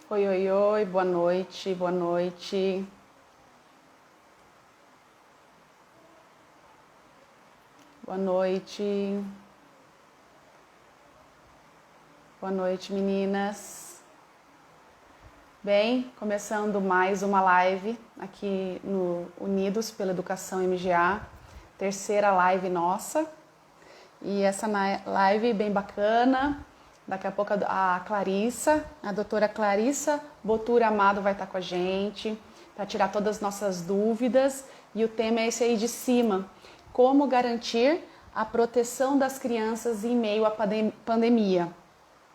Oi, oi, oi, boa noite, boa noite. Boa noite. Boa noite, meninas. Bem, começando mais uma live aqui no Unidos pela Educação MGA, terceira live nossa. E essa live bem bacana. Daqui a pouco a Clarissa, a doutora Clarissa Botura Amado vai estar com a gente para tirar todas as nossas dúvidas. E o tema é esse aí de cima: como garantir a proteção das crianças em meio à pandemia.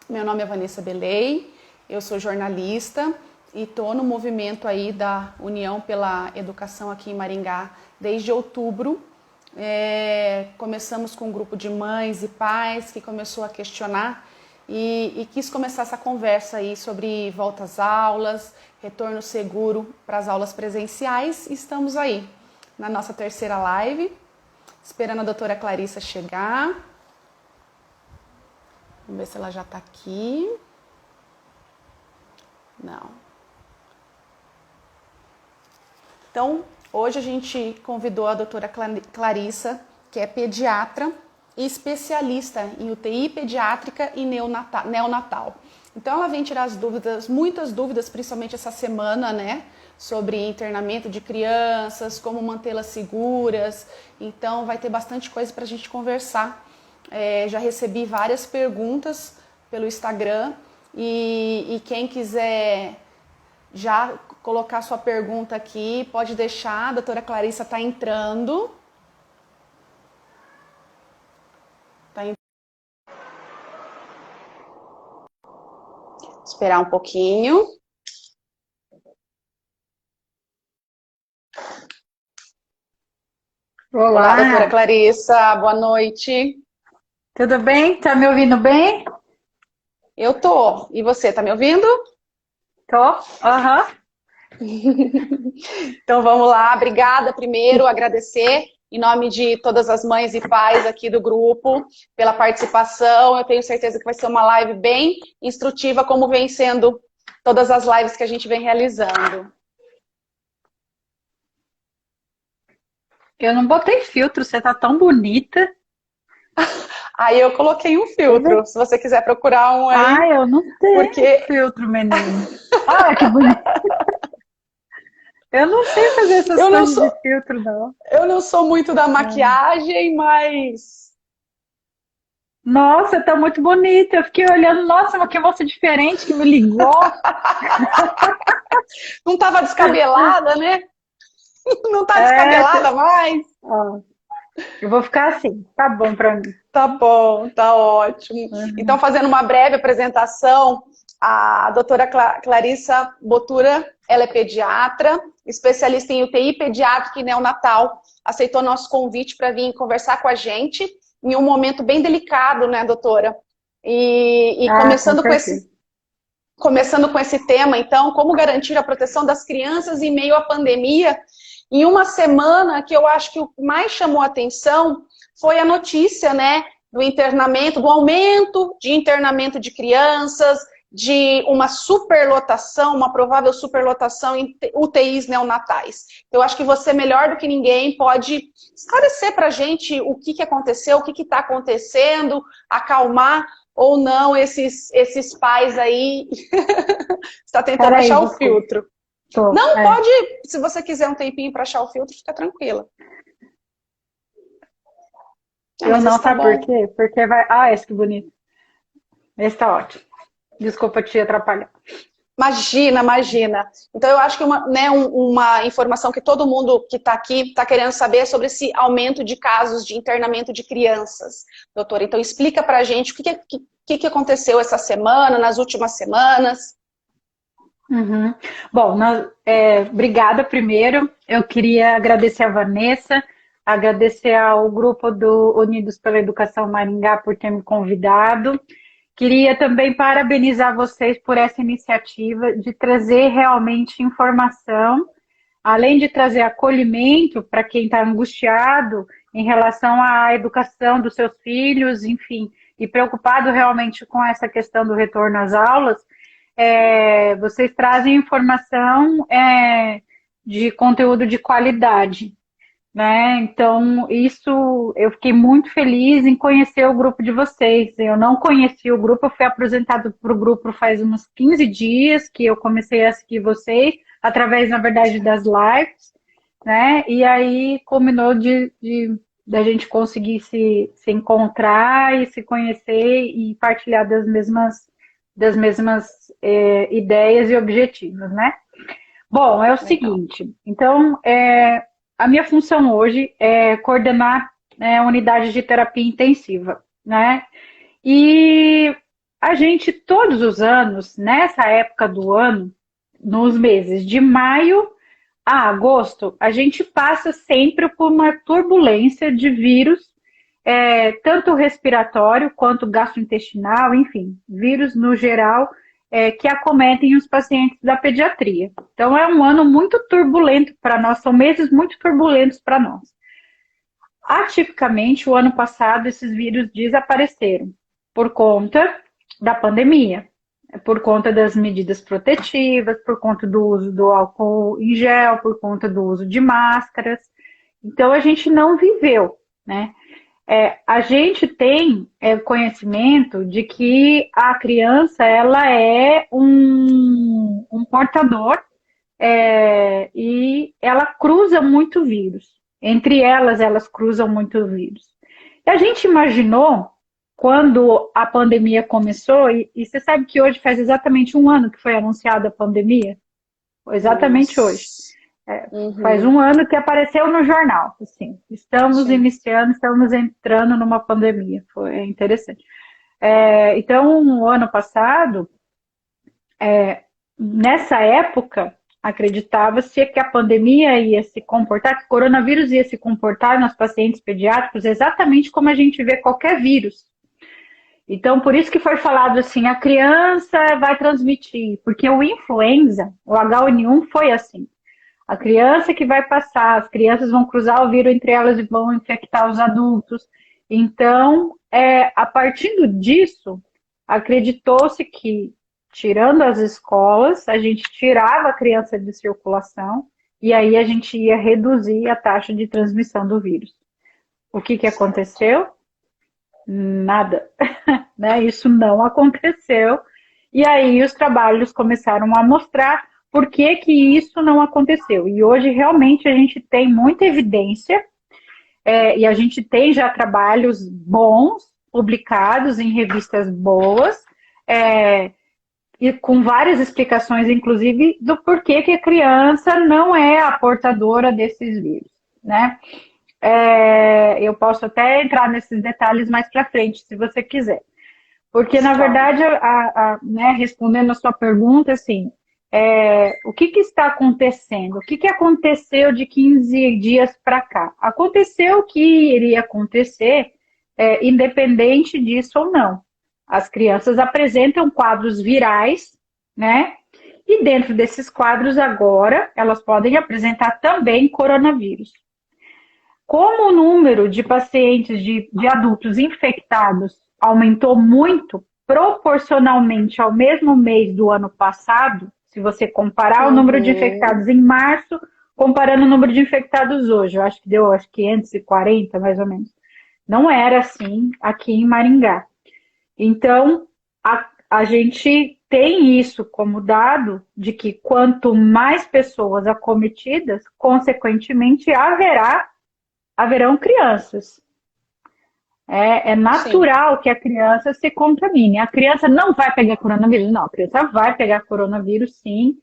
Meu nome é Vanessa Belei, eu sou jornalista e estou no movimento aí da União pela Educação aqui em Maringá desde outubro. Começamos com um grupo de mães e pais que começou a questionar e quis começar essa conversa aí sobre volta às aulas, retorno seguro para as aulas presenciais. Estamos aí na nossa terceira live, esperando a doutora Clarissa chegar. Vamos ver se ela já está aqui. Não. Então, hoje a gente convidou a doutora Clarissa, que é pediatra e especialista em UTI pediátrica e neonatal. Então, ela vem tirar as dúvidas, muitas dúvidas, principalmente essa semana, né? Sobre internamento de crianças, como mantê-las seguras. Então, vai ter bastante coisa para a gente conversar. Já recebi várias perguntas pelo Instagram e quem quiser já colocar sua pergunta aqui, pode deixar, a doutora Clarissa está entrando. Esperar um pouquinho. Olá, doutora Olá, Clarissa, boa noite. tudo bem? Tá me ouvindo bem? Eu tô. E você, tá me ouvindo? Tô. Aham. Então vamos lá. Obrigada primeiro, agradecer em nome de todas as mães e pais aqui do grupo pela participação. Eu tenho certeza que vai ser uma live bem instrutiva, como vem sendo todas as lives que a gente vem realizando. Eu não botei filtro, você tá tão bonita. Aí eu coloquei um filtro, se você quiser procurar um Ah, aí, eu não tenho porque filtro, menino. Olha que bonito. Eu não sei fazer essas eu não coisas sou, de filtro, não. eu não sou muito da Ah. maquiagem, mas Nossa, tá muito bonita. Eu fiquei olhando, nossa, mas que moça diferente que me ligou. não estava descabelada, né? Não tá É, descabelada mais. ó, eu vou ficar assim, tá bom pra mim. Tá bom, tá ótimo. Então, Uhum. fazendo uma breve apresentação, a doutora Clarissa Botura, ela é pediatra, especialista em UTI pediátrica e neonatal, aceitou nosso convite para vir conversar com a gente em um momento bem delicado, né, doutora? E Ah, com certeza. começando com esse tema, então, como garantir a proteção das crianças em meio à pandemia. Em uma semana que eu acho que o que mais chamou a atenção foi a notícia, né, do internamento, do aumento de internamento de crianças, de uma superlotação, uma provável superlotação em UTIs neonatais. Eu acho que você, melhor do que ninguém, pode esclarecer para a gente o que aconteceu, o que está acontecendo, acalmar ou não esses pais aí. Está tentando Peraí, achar o desculpa. filtro. Tô. Não É. pode, se você quiser um tempinho para achar o filtro, fica tranquila. Ah, Eu mas esse não, tá sabe por bom. quê? Porque vai. Ah, esse que bonito. Esse tá ótimo. Desculpa te atrapalhar. Imagina, imagina. Então, eu acho que uma informação que todo mundo que está aqui está querendo saber é sobre esse aumento de casos de internamento de crianças, doutora. Então, explica para a gente o que aconteceu essa semana, nas últimas semanas. Uhum. Bom, obrigada primeiro. Eu queria agradecer a Vanessa, agradecer ao grupo do Unidos pela Educação Maringá por ter me convidado. Queria também parabenizar vocês por essa iniciativa de trazer realmente informação, além de trazer acolhimento para quem está angustiado em relação à educação dos seus filhos, enfim, e preocupado realmente com essa questão do retorno às aulas. vocês trazem informação de conteúdo de qualidade, né? Então, isso eu fiquei muito feliz em conhecer o grupo de vocês. Eu não conheci o grupo, eu fui apresentado para o grupo faz uns 15 dias que eu comecei a seguir vocês, através, na verdade, das lives, né? E aí combinou da gente conseguir se encontrar e se conhecer e partilhar das mesmas ideias e objetivos, né? Bom, é o Legal. seguinte, então, a minha função hoje é coordenar, né, unidades de terapia intensiva, né? E a gente, todos os anos, nessa época do ano, nos meses de maio a agosto, a gente passa sempre por uma turbulência de vírus, tanto respiratório quanto gastrointestinal, enfim, vírus no geral, que acometem os pacientes da pediatria. Então, é um ano muito turbulento para nós, são meses muito turbulentos para nós. Atipicamente, o ano passado, esses vírus desapareceram por conta da pandemia, por conta das medidas protetivas, por conta do uso do álcool em gel, por conta do uso de máscaras. Então, a gente não viveu, né? A gente tem conhecimento de que a criança ela é um portador e ela cruza muito vírus. Entre elas cruzam muito vírus. E a gente imaginou, quando a pandemia começou, e você sabe que hoje faz exatamente um ano que foi anunciada a pandemia? Exatamente hoje. Nossa. Faz Uhum. um ano que apareceu no jornal. Assim, Sim. estamos entrando numa pandemia. Foi interessante. Então, no ano passado, nessa época, acreditava-se que a pandemia ia se comportar, que o coronavírus ia se comportar nos pacientes pediátricos exatamente como a gente vê qualquer vírus. Então, por isso que foi falado assim, a criança vai transmitir, porque o influenza, o H1N1 foi assim. A criança que vai passar, as crianças vão cruzar o vírus entre elas e vão infectar os adultos. Então, a partir disso, acreditou-se que, tirando as escolas, a gente tirava a criança de circulação e aí a gente ia reduzir a taxa de transmissão do vírus. O que Certo. aconteceu? Nada. Né? Isso não aconteceu. E aí os trabalhos começaram a mostrar por que que isso não aconteceu. E hoje realmente a gente tem muita evidência e a gente tem já trabalhos bons, publicados em revistas boas, e com várias explicações, inclusive, do porquê que a criança não é a portadora desses vírus, né? Eu posso até entrar nesses detalhes mais para frente, se você quiser. Porque, na Claro. verdade, né, respondendo a sua pergunta, assim, o que está acontecendo? O que aconteceu de 15 dias para cá? Aconteceu o que iria acontecer, independente disso ou não. As crianças apresentam quadros virais, né? E dentro desses quadros, agora, elas podem apresentar também coronavírus. Como o número de pacientes, de adultos infectados aumentou muito, proporcionalmente ao mesmo mês do ano passado, se você comparar o número de Uhum. infectados em março, comparando o número de infectados hoje, eu acho que deu 540, mais ou menos. Não era assim aqui em Maringá. Então, a gente tem isso como dado de que quanto mais pessoas acometidas, consequentemente haverão crianças. É Sim. natural que a criança se contamine. A criança não vai pegar coronavírus? Não, a criança vai pegar coronavírus, sim,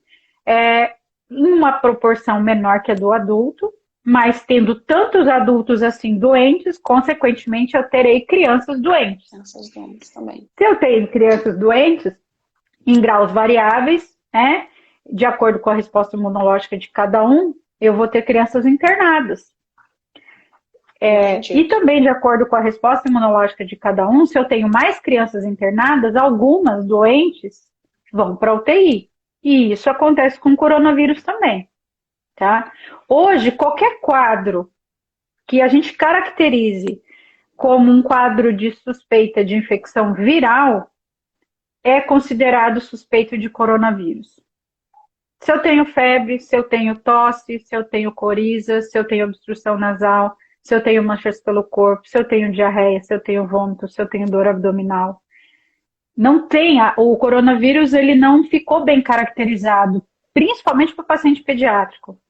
em uma proporção menor que a do adulto, mas tendo tantos adultos assim doentes, consequentemente eu terei crianças doentes. Essas doenças também. Se eu tenho crianças doentes, em graus variáveis, né, de acordo com a resposta imunológica de cada um, eu vou ter crianças internadas. E Entendi. também, de acordo com a resposta imunológica de cada um, se eu tenho mais crianças internadas, algumas doentes vão para a UTI. E isso acontece com o coronavírus também. Tá? Hoje, qualquer quadro que a gente caracterize como um quadro de suspeita de infecção viral, é considerado suspeito de coronavírus. Se eu tenho febre, se eu tenho tosse, se eu tenho coriza, se eu tenho obstrução nasal, se eu tenho manchas pelo corpo, se eu tenho diarreia, se eu tenho vômito, se eu tenho dor abdominal. Não tem, o coronavírus ele não ficou bem caracterizado, principalmente para o paciente pediátrico.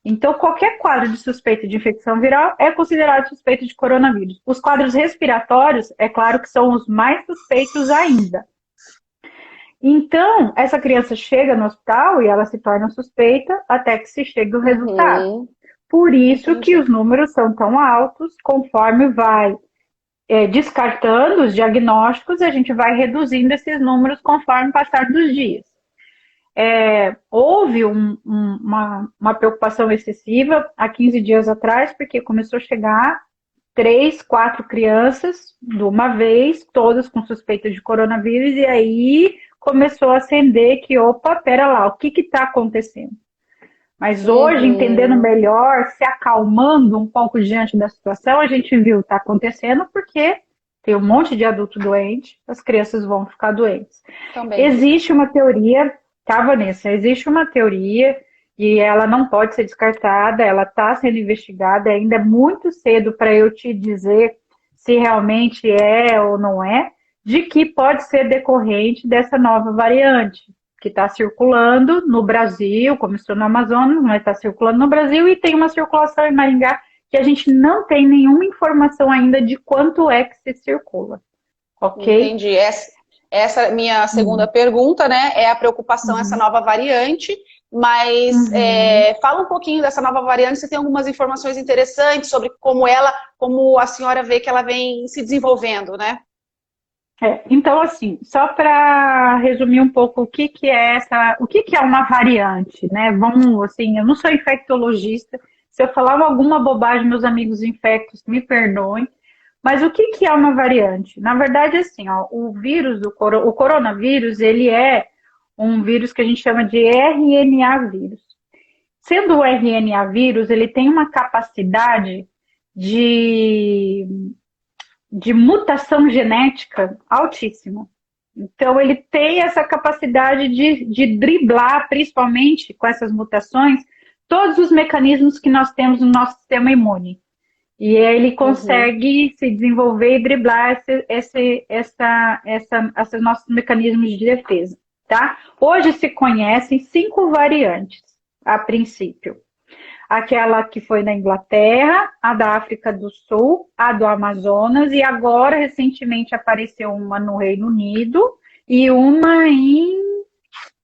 Então, qualquer quadro de suspeita de infecção viral é considerado suspeito de coronavírus. Os quadros respiratórios, é claro que são os mais suspeitos ainda. Então, essa criança chega no hospital e ela se torna suspeita até que se chegue o resultado. Por isso que os números são tão altos, conforme vai descartando os diagnósticos, a gente vai reduzindo esses números conforme o passar dos dias. Houve uma preocupação excessiva há 15 dias atrás, porque começou a chegar 3, 4 crianças de uma vez, todas com suspeita de coronavírus, e aí começou a acender que, opa, pera lá, o que está acontecendo? Mas hoje, entendendo melhor, se acalmando um pouco diante da situação, a gente viu que está acontecendo porque tem um monte de adulto doente, as crianças vão ficar doentes. Também. Existe uma teoria, tá, Vanessa? Existe uma teoria e ela não pode ser descartada, ela está sendo investigada, ainda é muito cedo para eu te dizer se realmente é ou não é, de que pode ser decorrente dessa nova variante, que está circulando no Brasil, começou no Amazonas, mas está circulando no Brasil e tem uma circulação em Maringá que a gente não tem nenhuma informação ainda de quanto é que se circula. Ok? Entendi. Essa minha segunda pergunta, né, é a preocupação, essa nova variante, mas fala um pouquinho dessa nova variante, você tem algumas informações interessantes sobre como a senhora vê que ela vem se desenvolvendo, né? Então, assim, só para resumir um pouco o que é uma variante, né? Vamos, assim, eu não sou infectologista, se eu falar alguma bobagem, meus amigos infectos me perdoem, mas o que é uma variante? Na verdade, assim, ó, o coronavírus, ele é um vírus que a gente chama de RNA vírus. Sendo o RNA vírus, ele tem uma capacidade de mutação genética altíssima. Então, ele tem essa capacidade de driblar, principalmente com essas mutações, todos os mecanismos que nós temos no nosso sistema imune. E ele consegue se desenvolver e driblar esses nossos mecanismos de defesa. Tá? Hoje se conhecem 5 variantes, a princípio. Aquela que foi na Inglaterra, a da África do Sul, a do Amazonas, e agora, recentemente, apareceu uma no Reino Unido e uma em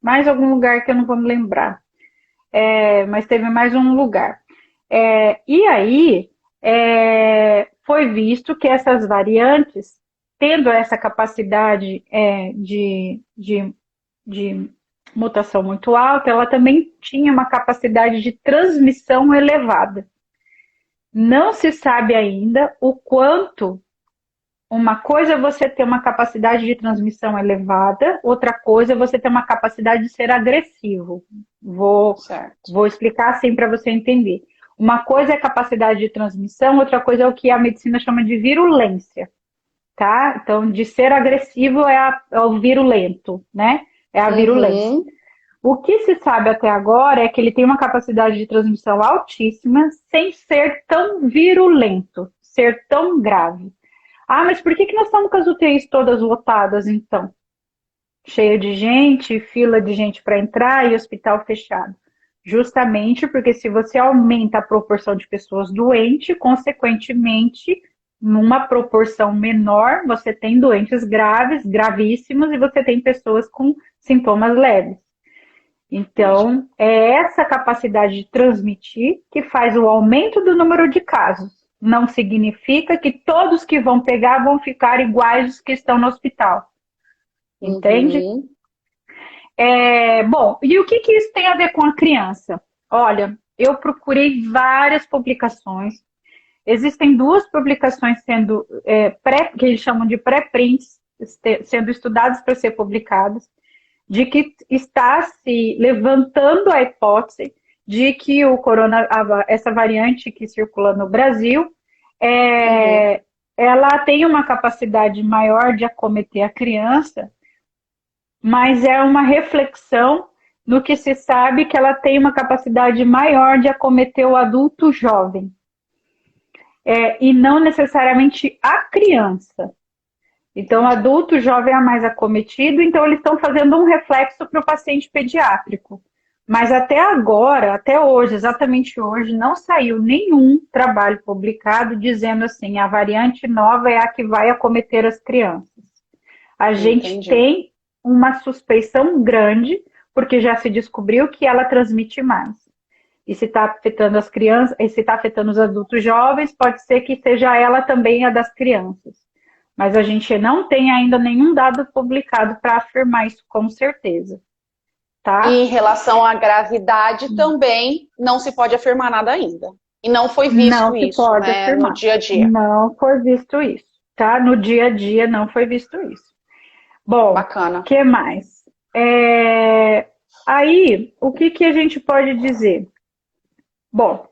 mais algum lugar que eu não vou me lembrar. Mas teve mais um lugar. E aí, foi visto que essas variantes, tendo essa capacidade de mutação muito alta, ela também tinha uma capacidade de transmissão elevada. Não se sabe ainda o quanto. Uma coisa é você ter uma capacidade de transmissão elevada, outra coisa é você ter uma capacidade de ser agressivo. Vou explicar assim para você entender. Uma coisa é a capacidade de transmissão, outra coisa é o que a medicina chama de virulência. Tá? Então, de ser agressivo é o virulento, né? É a virulência. O que se sabe até agora é que ele tem uma capacidade de transmissão altíssima, sem ser tão virulento, ser tão grave. Ah, mas por que nós estamos com as UTIs todas lotadas, então? Cheia de gente, fila de gente para entrar e hospital fechado. Justamente porque se você aumenta a proporção de pessoas doentes, consequentemente, numa proporção menor, você tem doentes graves, gravíssimos, e você tem pessoas com sintomas leves. Então, é essa capacidade de transmitir que faz o aumento do número de casos. Não significa que todos que vão pegar vão ficar iguais os que estão no hospital. Entende? Bom, e o que isso tem a ver com a criança? Olha, eu procurei várias publicações. Existem 2 publicações sendo que eles chamam de pré-prints, sendo estudadas para ser publicadas, de que está se levantando a hipótese de que essa variante que circula no Brasil, ela tem uma capacidade maior de acometer a criança mas é uma reflexão no que se sabe que ela tem uma capacidade maior de acometer o adulto jovem, e não necessariamente a criança. Então, o adulto jovem é mais acometido, então eles estão fazendo um reflexo para o paciente pediátrico. Mas até agora, até hoje, exatamente hoje, não saiu nenhum trabalho publicado dizendo assim, a variante nova é a que vai acometer as crianças. A gente Entendi. tem uma suspeição grande, porque já se descobriu que ela transmite mais. E se está afetando as crianças, e se está afetando os adultos jovens, pode ser que seja ela também a das crianças. Mas a gente não tem ainda nenhum dado publicado para afirmar isso com certeza, E tá? em relação à gravidade também não se pode afirmar nada ainda. E não foi Não visto se isso, pode né, no afirmar. dia a dia. Não foi visto isso, tá? No dia a dia não foi visto isso. Bom, o Bacana. que mais? Aí, o que que a gente pode dizer? Bom,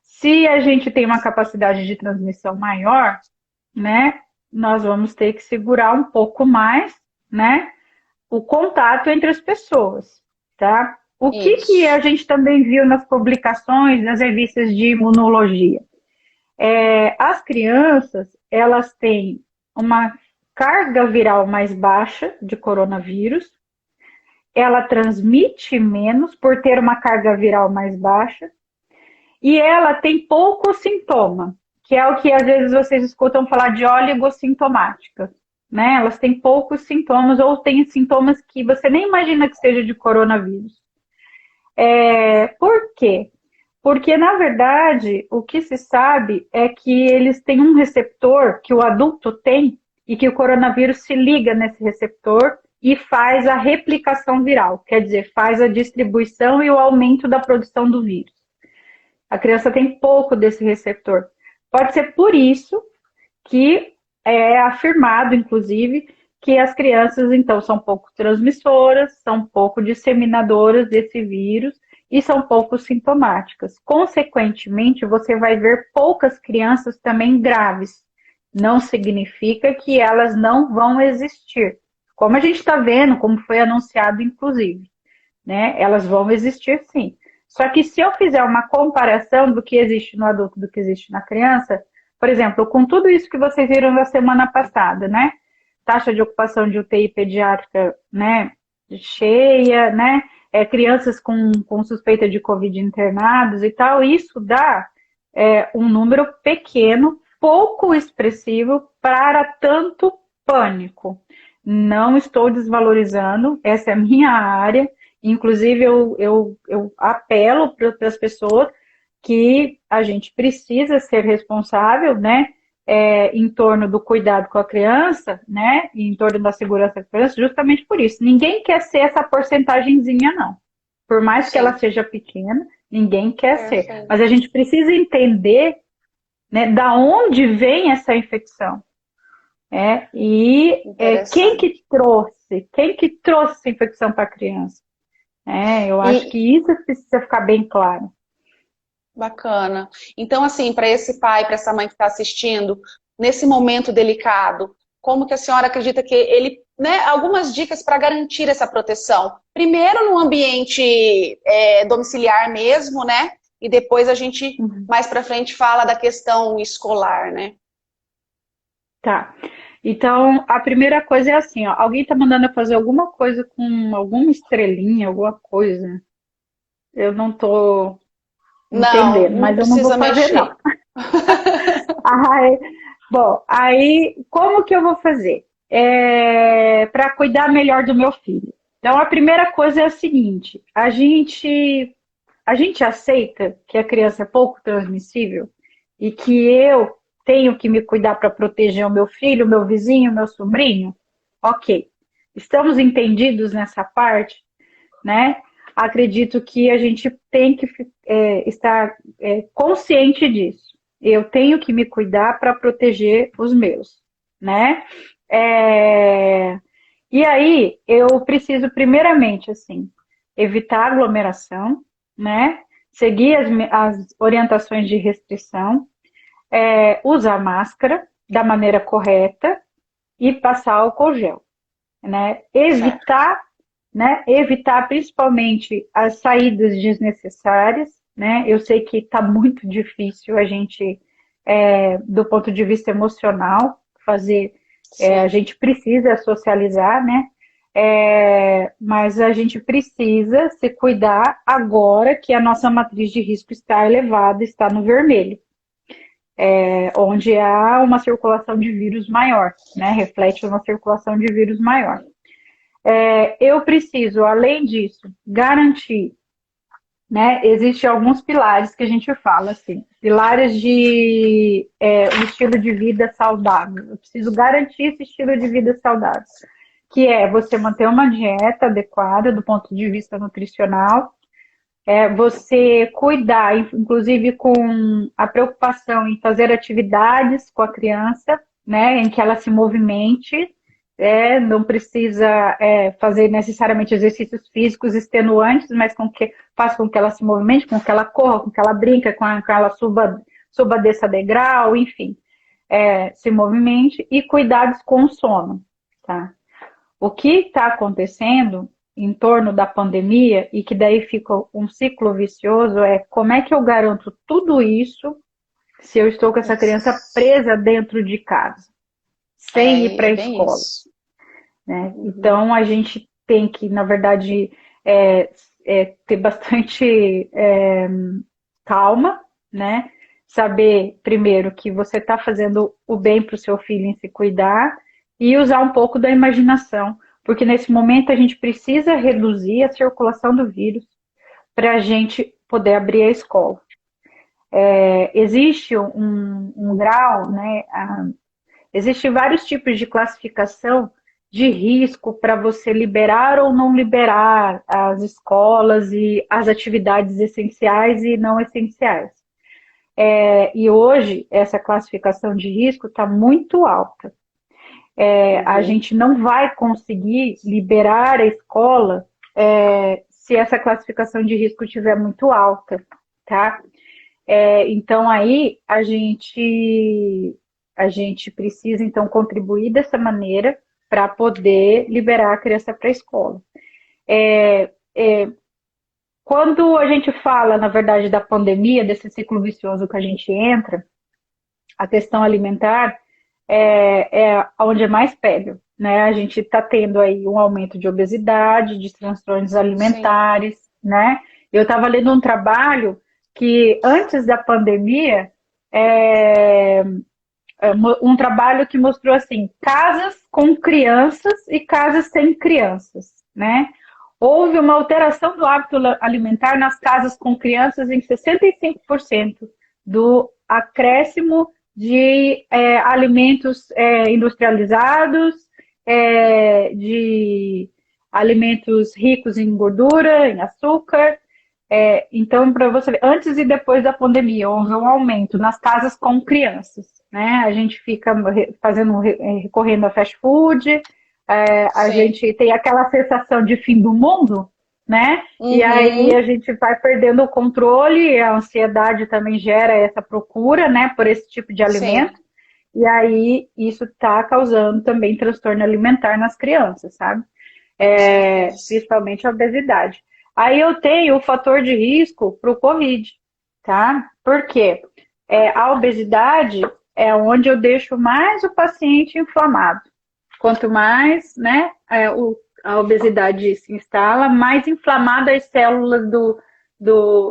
se a gente tem uma capacidade de transmissão maior, né, nós vamos ter que segurar um pouco mais, né, o contato entre as pessoas, tá? O que que a Isso. gente também viu nas publicações, nas revistas de imunologia? As crianças, elas têm uma carga viral mais baixa de coronavírus, ela transmite menos por ter uma carga viral mais baixa, e ela tem pouco sintoma, que é o que às vezes vocês escutam falar de oligossintomática, né? Elas têm poucos sintomas ou têm sintomas que você nem imagina que seja de coronavírus. Por quê? Porque, na verdade, o que se sabe é que eles têm um receptor que o adulto tem e que o coronavírus se liga nesse receptor e faz a replicação viral, quer dizer, faz a distribuição e o aumento da produção do vírus. A criança tem pouco desse receptor. Pode ser por isso que é afirmado, inclusive, que as crianças, então, são pouco transmissoras, são pouco disseminadoras desse vírus e são pouco sintomáticas. Consequentemente, você vai ver poucas crianças também graves. Não significa que elas não vão existir. Como a gente está vendo, como foi anunciado, inclusive, né? Elas vão existir sim. Só que se eu fizer uma comparação do que existe no adulto do que existe na criança, por exemplo, com tudo isso que vocês viram na semana passada, né? Taxa de ocupação de UTI pediátrica, né? Cheia, né? Crianças com suspeita de Covid internados e tal, isso dá um número pequeno, pouco expressivo para tanto pânico. Não estou desvalorizando, essa é a minha área. Inclusive, eu apelo para as pessoas que a gente precisa ser responsável, né, em torno do cuidado com a criança, né, em torno da segurança da criança, justamente por isso. Ninguém quer ser essa porcentagemzinha, não. Por mais que ela Sim. seja pequena, ninguém quer ser. Perfeito. Mas a gente precisa entender, né, da onde vem essa infecção. Interessante. Quem que trouxe essa infecção para a criança? Eu acho E que isso precisa ficar bem claro. bacana. Então, assim, para esse pai, para essa mãe que está assistindo, nesse momento delicado, como que a senhora acredita que ele, né, algumas dicas para garantir essa proteção? Primeiro no ambiente domiciliar mesmo, né? E depois a gente Uhum. mais para frente fala da questão escolar, né? Tá. Então, a primeira coisa é assim, ó, alguém tá mandando eu fazer alguma coisa com alguma estrelinha, alguma coisa. Eu não tô Não, entendendo, não mas eu não vou precisa fazer, não. mexer. Ai, bom, aí como que eu vou fazer? Para cuidar melhor do meu filho. Então, a primeira coisa é a seguinte: a gente aceita que a criança é pouco transmissível e que eu tenho que me cuidar para proteger o meu filho, o meu vizinho, o meu sobrinho? Ok. Estamos entendidos nessa parte, né? Acredito que a gente tem que estar consciente disso. Eu tenho que me cuidar para proteger os meus, né? É, E aí eu preciso primeiramente assim evitar aglomeração, né? Seguir as orientações de restrição, usar máscara da maneira correta e passar álcool gel. né? Certo. Evitar principalmente as saídas desnecessárias, né? Eu sei que está muito difícil a gente, do ponto de vista emocional, fazer, a Sim. gente precisa socializar, né? Mas a gente precisa se cuidar agora que a nossa matriz de risco está elevada, está no vermelho, onde há uma circulação de vírus maior, né? Reflete uma circulação de vírus maior. Eu preciso, além disso, garantir, né? Existem alguns pilares que a gente fala, assim, pilares de um estilo de vida saudável. Eu preciso garantir esse estilo de vida saudável, que é você manter uma dieta adequada do ponto de vista nutricional, você cuidar, inclusive com a preocupação em fazer atividades com a criança, né, em que ela se movimente, não precisa fazer necessariamente exercícios físicos extenuantes, mas faça com que ela se movimente, com que ela corra, com que ela brinque, com que ela suba, desça degrau, enfim, se movimente e cuidados com o sono, tá? O que está acontecendo em torno da pandemia e que daí fica um ciclo vicioso é como é que eu garanto tudo isso se eu estou com essa criança Isso. presa dentro de casa, sem ir para É a bem escola, isso. né? Uhum. Então a gente tem que, na verdade, ter bastante calma, né? Saber primeiro que você está fazendo o bem para o seu filho em se cuidar e usar um pouco da imaginação, porque nesse momento a gente precisa reduzir a circulação do vírus para a gente poder abrir a escola. Existe um grau, né? Existem vários tipos de classificação de risco para você liberar ou não liberar as escolas e as atividades essenciais e não essenciais. E hoje essa classificação de risco está muito alta. A Uhum. gente não vai conseguir liberar a escola se essa classificação de risco estiver muito alta, tá? Então aí a gente precisa então contribuir dessa maneira para poder liberar a criança para a escola. Quando a gente fala, na verdade, da pandemia, desse ciclo vicioso que a gente entra, a questão alimentar é onde é mais pega, né? A gente está tendo aí um aumento de obesidade, de transtornos Sim. alimentares, né? Eu estava lendo um trabalho que antes da pandemia um trabalho que mostrou assim, casas com crianças e casas sem crianças, né? Houve uma alteração do hábito alimentar nas casas com crianças em 65% do acréscimo de alimentos industrializados, de alimentos ricos em gordura, em açúcar. Então, para você ver, antes e depois da pandemia, houve um aumento nas casas com crianças, né? A gente fica recorrendo a fast food, a Sim. gente tem aquela sensação de fim do mundo, né? E aí a Uhum. gente vai perdendo o controle, a ansiedade também gera essa procura, né, por esse tipo de Sim. alimento. E aí isso está causando também transtorno alimentar nas crianças, sabe? Com certeza. Principalmente a obesidade. Aí eu tenho o fator de risco para o Covid, tá? Por quê? A obesidade é onde eu deixo mais o paciente inflamado. Quanto mais, né, a obesidade se instala, mais inflamadas as células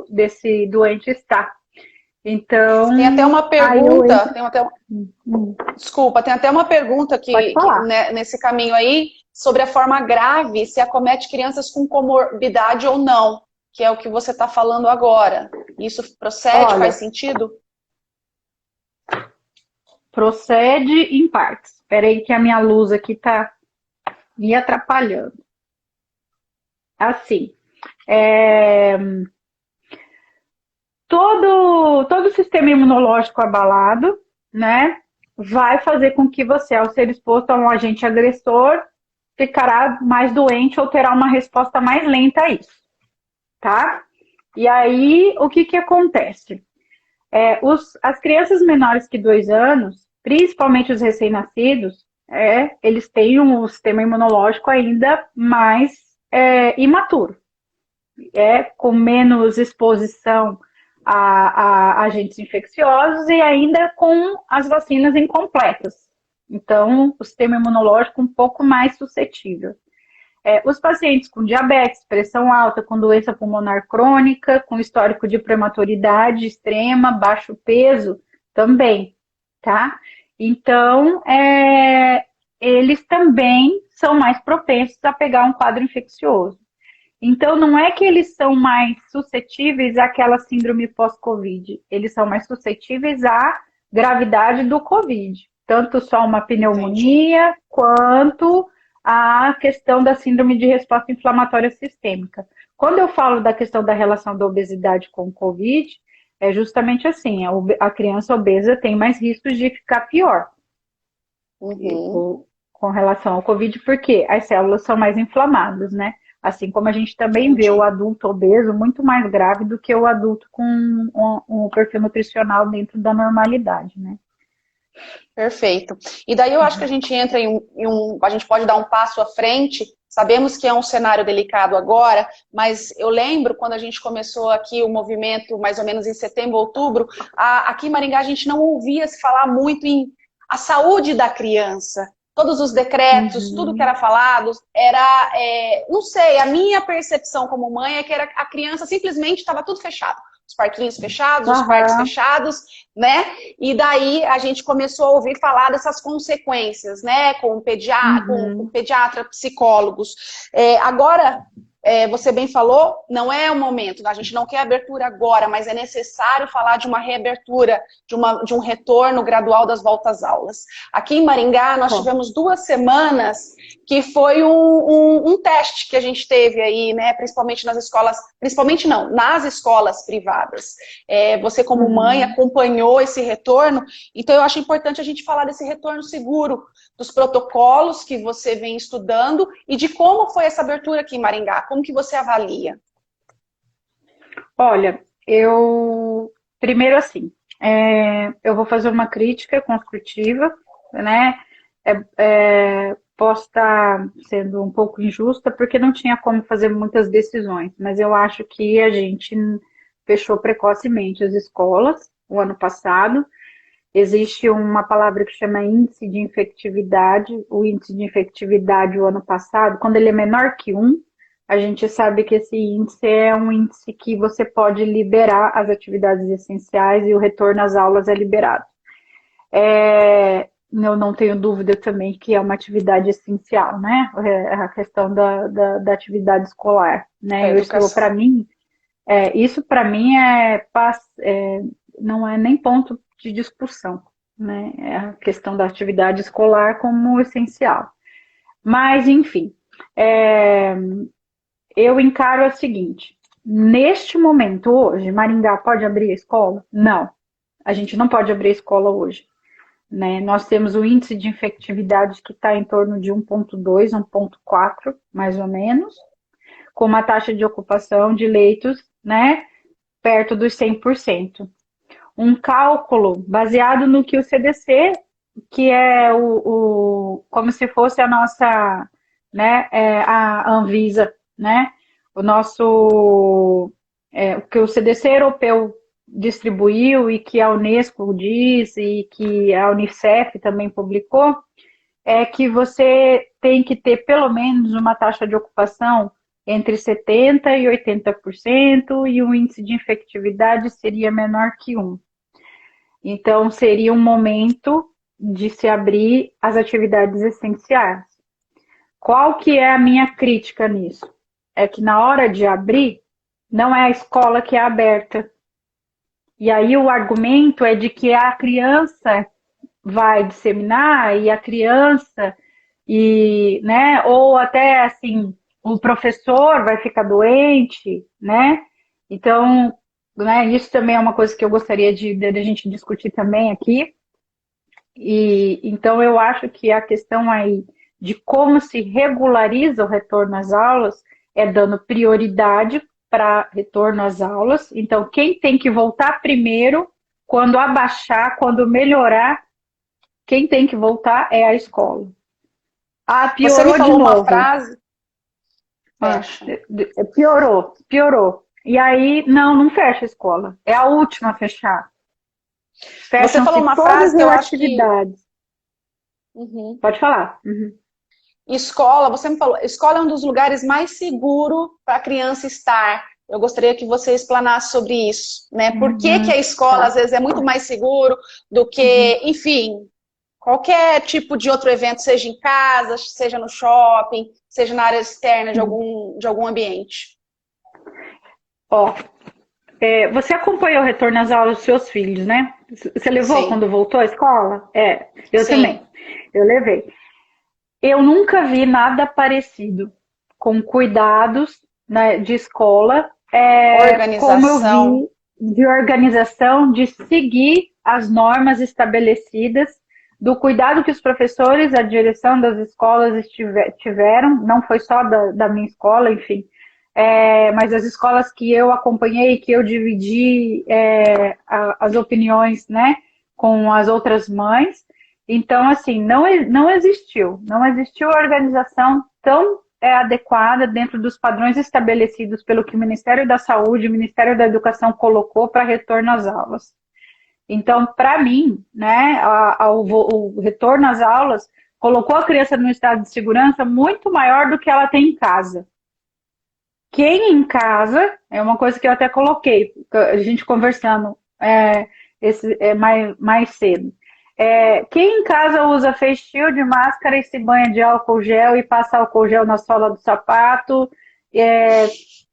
desse doente está. Tem até Então, uma aí eu pergunta, entro. Hum, desculpa, tem até uma pergunta Pode falar. né, nesse caminho aí sobre a forma grave, se acomete crianças com comorbidade ou não, que é o que você está falando agora. Isso procede, faz Olha, sentido? procede em partes. Espera aí que a minha luz aqui está me atrapalhando. Assim, é, todo o sistema imunológico abalado, né, vai fazer com que você, ao ser exposto a um agente agressor, ficará mais doente ou terá uma resposta mais lenta a isso, tá? E aí, o que acontece? As crianças menores que 2 anos, principalmente os recém-nascidos, eles têm um sistema imunológico ainda mais imaturo, com menos exposição a agentes infecciosos e ainda com as vacinas incompletas. Então, o sistema imunológico um pouco mais suscetível. Os pacientes com diabetes, pressão alta, com doença pulmonar crônica, com histórico de prematuridade extrema, baixo peso, também, tá? Então, eles também são mais propensos a pegar um quadro infeccioso. Então, não é que eles são mais suscetíveis àquela síndrome pós-Covid, eles são mais suscetíveis à gravidade do Covid. Tanto só uma pneumonia, quanto a questão da síndrome de resposta inflamatória sistêmica. Quando eu falo da questão da relação da obesidade com o Covid, é justamente assim, a criança obesa tem mais riscos de ficar pior com relação ao Covid, porque as células são mais inflamadas, né? Assim como a gente também vê o adulto obeso muito mais grave do que o adulto com um perfil nutricional dentro da normalidade, né? Perfeito. E daí eu acho que a gente entra a gente pode dar um passo à frente. Sabemos que é um cenário delicado agora, mas eu lembro quando a gente começou aqui o movimento, mais ou menos em setembro, outubro, aqui em Maringá a gente não ouvia se falar muito em a saúde da criança. Todos os decretos, tudo que era falado, era, não sei, a minha percepção como mãe é que a criança simplesmente estava tudo fechado. Os parquinhos fechados, os parques fechados, né? E daí a gente começou a ouvir falar dessas consequências, né? Com pediatra, psicólogos. Agora, você bem falou, não é o momento, a gente não quer abertura agora, mas é necessário falar de uma reabertura, de um retorno gradual das voltas às aulas. Aqui em Maringá, nós tivemos 2 semanas que foi um teste que a gente teve aí, né, principalmente nas escolas, principalmente não, nas escolas privadas. Você como mãe acompanhou esse retorno, então eu acho importante a gente falar desse retorno seguro, dos protocolos que você vem estudando e de como foi essa abertura aqui em Maringá, como que você avalia? Olha, primeiro assim, eu vou fazer uma crítica construtiva, né? Posso estar sendo um pouco injusta, porque não tinha como fazer muitas decisões, mas eu acho que a gente fechou precocemente as escolas o ano passado. Existe uma palavra que chama índice de infectividade. O índice de infectividade o ano passado, quando ele é menor que 1, a gente sabe que esse índice é um índice que você pode liberar as atividades essenciais e o retorno às aulas é liberado. Eu não tenho dúvida também que é uma atividade essencial, né? A questão da atividade escolar, né? Isso para mim não é nem ponto de discussão, né? É a questão da atividade escolar como essencial. Mas, enfim, eu encaro o seguinte: neste momento, hoje, Maringá pode abrir a escola? Não, a gente não pode abrir a escola hoje. Né? Nós temos o índice de infectividade que está em torno de 1,2, 1,4, mais ou menos, com uma taxa de ocupação de leitos, né, perto dos 100%. Um cálculo baseado no que o CDC, que é como se fosse a nossa, né, a Anvisa, né, o que o CDC europeu distribuiu e que a Unesco diz e que a Unicef também publicou, é que você tem que ter pelo menos uma taxa de ocupação entre 70% e 80% e o índice de infectividade seria menor que 1. Então, seria um momento de se abrir as atividades essenciais. Qual que é a minha crítica nisso? É que na hora de abrir, não é a escola que é aberta. E aí o argumento é de que a criança vai disseminar e a criança, né, ou até assim, o professor vai ficar doente, né? Então, né, isso também é uma coisa que eu gostaria de a gente discutir também aqui. E então eu acho que a questão aí de como se regulariza o retorno às aulas é dando prioridade para retorno às aulas. Então, quem tem que voltar primeiro, quando abaixar, quando melhorar, quem tem que voltar é a escola. Ah, Você me piorou de falou uma novo. frase, Ah, fecha. piorou. E aí, não fecha a escola. É a última a fechar. Você falou Fecham-se uma todas frase que as eu acho que atividades. uhum. Pode falar. Uhum. Escola, você me falou, escola é um dos lugares mais seguros para a criança estar. Eu gostaria que você explanasse sobre isso, né? Por que que Uhum. a escola às Tá. vezes é muito mais seguro do Uhum. que, enfim, qualquer tipo de outro evento, seja em casa, seja no shopping, seja na área externa Sim. de algum ambiente. Ó, você acompanhou o retorno às aulas dos seus filhos, né? Você levou Sim, quando voltou à escola? Eu também. sim. Eu levei. Eu nunca vi nada parecido com cuidados, né, de escola, como eu Organização. vi de organização, de seguir as normas estabelecidas, do cuidado que os professores, a direção das escolas tiveram, não foi só da minha escola, enfim, mas as escolas que eu acompanhei, que eu dividi as opiniões, né, com as outras mães. Então, assim, não existiu organização tão adequada dentro dos padrões estabelecidos pelo que o Ministério da Saúde e o Ministério da Educação colocou para retorno às aulas. Então, para mim, né, o retorno às aulas colocou a criança num estado de segurança muito maior do que ela tem em casa. Quem em casa, é uma coisa que eu até coloquei, a gente conversando mais cedo. Quem em casa usa face shield, máscara e se banha de álcool gel e passa álcool gel na sola do sapato, é,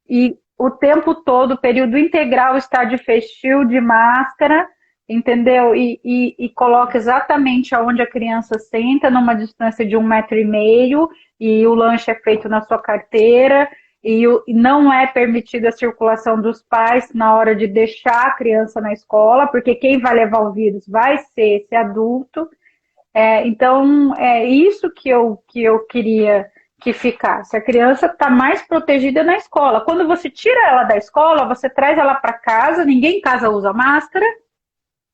e o tempo todo, período integral, está de face shield, máscara, entendeu? E coloca exatamente aonde a criança senta, numa distância de 1,5 metros, e o lanche é feito na sua carteira, e não é permitida a circulação dos pais na hora de deixar a criança na escola, porque quem vai levar o vírus vai ser esse adulto. Então, é isso que eu queria que ficasse. A criança está mais protegida na escola. Quando você tira ela da escola, você traz ela para casa, ninguém em casa usa máscara,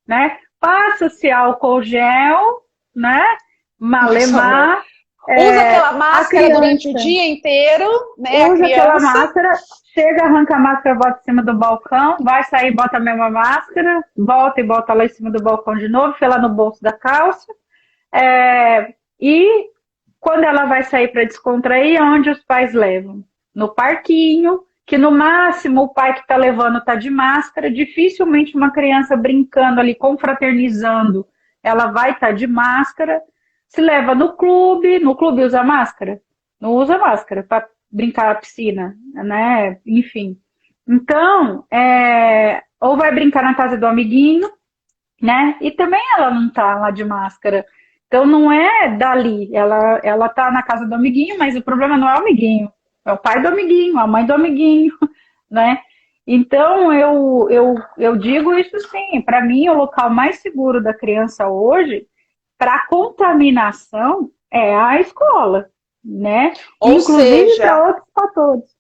né? Passa-se álcool gel, né? Mais ou menos. Malemar. Usa aquela A máscara durante o criança dia inteiro, né? A usa aquela criança. máscara, chega, arranca a máscara, bota em cima do balcão, vai sair, bota a mesma máscara, volta e bota lá em cima do balcão de novo, fica lá no bolso da calça. E quando ela vai sair para descontrair, onde os pais levam? No parquinho, que no máximo o pai que está levando está de máscara, dificilmente uma criança brincando ali, confraternizando, ela vai estar de máscara. Se leva no clube usa máscara? Não usa máscara para brincar na piscina, né? Enfim. Então, ou vai brincar na casa do amiguinho, né? E também ela não tá lá de máscara. Então não é dali, ela tá na casa do amiguinho, mas o problema não é o amiguinho, é o pai do amiguinho, a mãe do amiguinho, né? Então eu digo isso sim, para mim o local mais seguro da criança hoje para contaminação é a escola, né? Ou Inclusive seja, para outros fatores.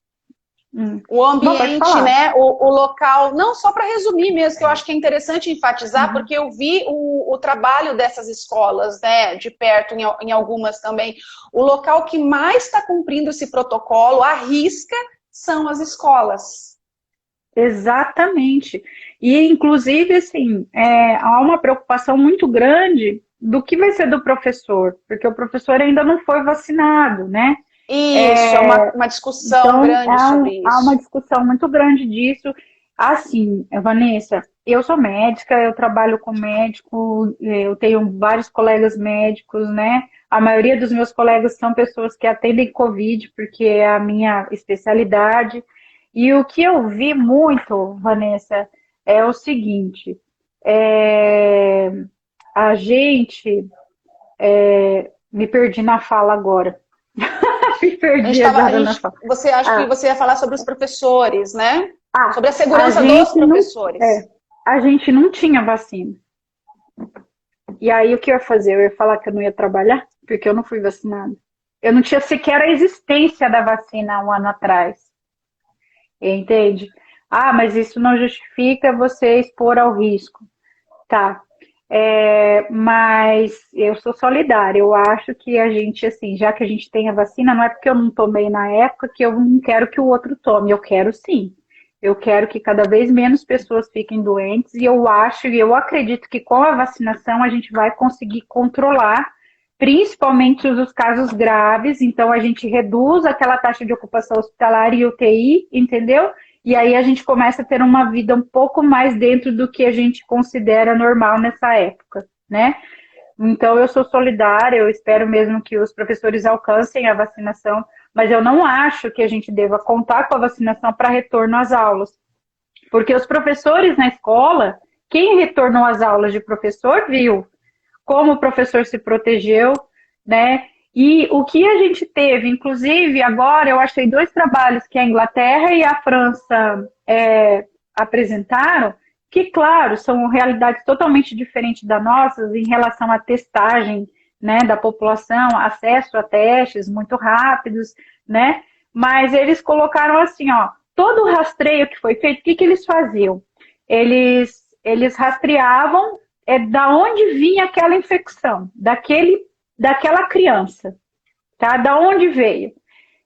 o Bom, pode ambiente, falar. né, o local, não só para resumir mesmo, que eu acho que é interessante enfatizar, Uhum. porque eu vi o trabalho dessas escolas, né, de perto, em algumas também. O local que mais está cumprindo esse protocolo, à risca, são as escolas. Exatamente. E, inclusive, assim, há uma preocupação muito grande do que vai ser do professor, porque o professor ainda não foi vacinado, né? Isso, é uma discussão Então, grande sobre há uma isso. discussão muito grande disso. Assim, Vanessa, eu sou médica, eu trabalho com médico, eu tenho vários colegas médicos, né? A maioria dos meus colegas são pessoas que atendem Covid, porque é a minha especialidade. E o que eu vi muito, Vanessa, é o seguinte: é, a gente. Me perdi na fala agora. Me perdi agora na fala. Você acha que Ah, você ia falar sobre os professores, né? ah, Sobre a a segurança dos gente não, professores. a gente não tinha vacina. E aí o que eu ia fazer? Eu ia falar que eu não ia trabalhar, porque eu não fui vacinada. Eu não tinha sequer a existência da vacina há um ano atrás. Entende? Ah, mas isso não justifica você expor ao risco. Tá. Mas eu sou solidária. Eu acho que a gente, assim, já que a gente tem a vacina, não é porque eu não tomei na época que eu não quero que o outro tome. Eu quero sim. Eu quero que cada vez menos pessoas fiquem doentes e eu acho e eu acredito que com a vacinação a gente vai conseguir controlar principalmente os casos graves, então a gente reduz aquela taxa de ocupação hospitalar e UTI, entendeu? E aí a gente começa a ter uma vida um pouco mais dentro do que a gente considera normal nessa época, né? Então eu sou solidária, eu espero mesmo que os professores alcancem a vacinação, mas eu não acho que a gente deva contar com a vacinação para retorno às aulas, porque os professores na escola, quem retornou às aulas de professor viu como o professor se protegeu, né? E o que a gente teve, inclusive, agora eu achei dois trabalhos que a Inglaterra e a França apresentaram, que, claro, são realidades totalmente diferentes da nossa em relação à testagem, né, da população, acesso a testes muito rápidos, né? Mas eles colocaram assim, ó, todo o rastreio que foi feito, o que eles faziam? Eles rastreavam da onde vinha aquela infecção, daquela criança, tá? Da onde veio.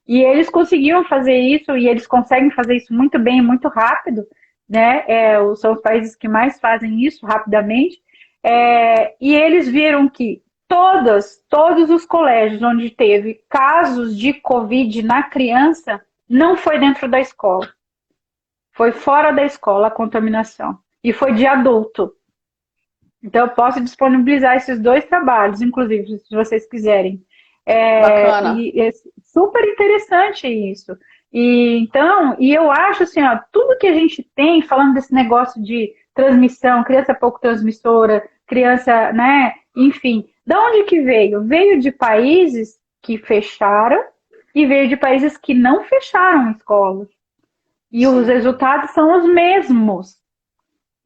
E eles conseguiam fazer isso, e eles conseguem fazer isso muito bem, muito rápido, né? São os países que mais fazem isso rapidamente. E eles viram que todos os colégios onde teve casos de Covid na criança, não foi dentro da escola. Foi fora da escola a contaminação. E foi de adulto. Então, eu posso disponibilizar esses dois trabalhos, inclusive, se vocês quiserem. Bacana. E é super interessante isso. E eu acho assim, ó, tudo que a gente tem, falando desse negócio de transmissão, criança pouco transmissora, criança, né, enfim, da onde que veio? Veio de países que fecharam e veio de países que não fecharam escolas. E os Sim. resultados são os mesmos,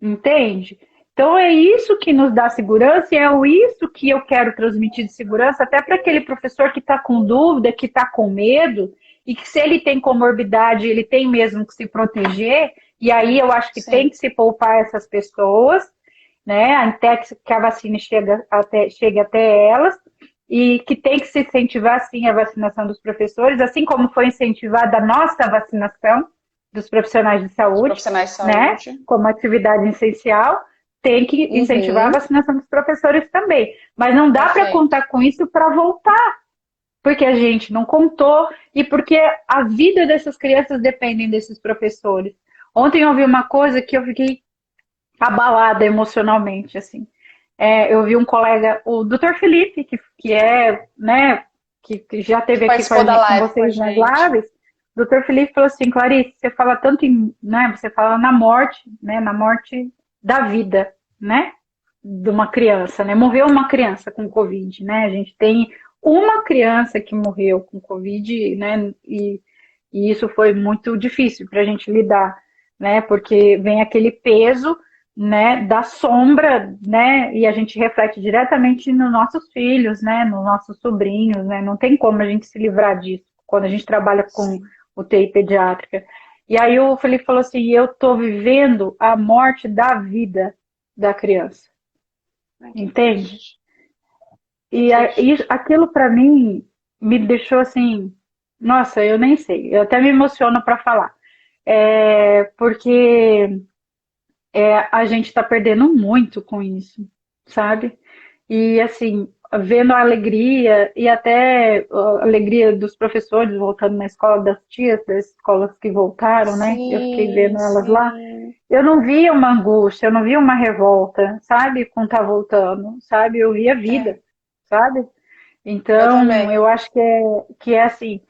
entende? Então é isso que nos dá segurança e é isso que eu quero transmitir de segurança até para aquele professor que está com dúvida, que está com medo e que se ele tem comorbidade, ele tem mesmo que se proteger e aí eu acho que tem Sim. que se poupar essas pessoas, né, até que a vacina chegue até elas e que tem que se incentivar sim a vacinação dos professores, assim como foi incentivada a nossa vacinação dos profissionais de Os saúde, profissionais de né, saúde. como atividade essencial, tem que incentivar a Uhum. vacinação dos professores também. Mas não dá para Perfeito. contar com isso para voltar, porque a gente não contou e porque a vida dessas crianças dependem desses professores. Ontem eu ouvi uma coisa que eu fiquei abalada emocionalmente, assim. Eu vi um colega, o Dr. Felipe, que é, né, que já Que esteve aqui participou da com live com a vocês nas gente. lives. O Dr. Felipe falou assim, Clarice, você fala tanto né, você fala na morte, né, na morte da vida, né, de uma criança, né, morreu uma criança com Covid, né, a gente tem uma criança que morreu com Covid, né, e isso foi muito difícil para a gente lidar, né, porque vem aquele peso, né, da sombra, né, e a gente reflete diretamente nos nossos filhos, né, nos nossos sobrinhos, né, não tem como a gente se livrar disso quando a gente trabalha com Sim. UTI pediátrica. E aí o Felipe falou assim, eu estou vivendo a morte da vida da criança, Ai, que entende? triste. Que E triste. aquilo para mim me deixou assim, nossa, eu nem sei, eu até me emociono para falar, porque a gente está perdendo muito com isso, sabe? E assim, vendo a alegria e até a alegria dos professores voltando na escola, das tias das escolas que voltaram, né? Eu fiquei Sim, vendo elas lá. sim. Eu não via uma angústia, eu não via uma revolta, sabe? Com estar voltando, sabe? Eu via É, vida, sabe? eu Então, também. eu acho que é assim,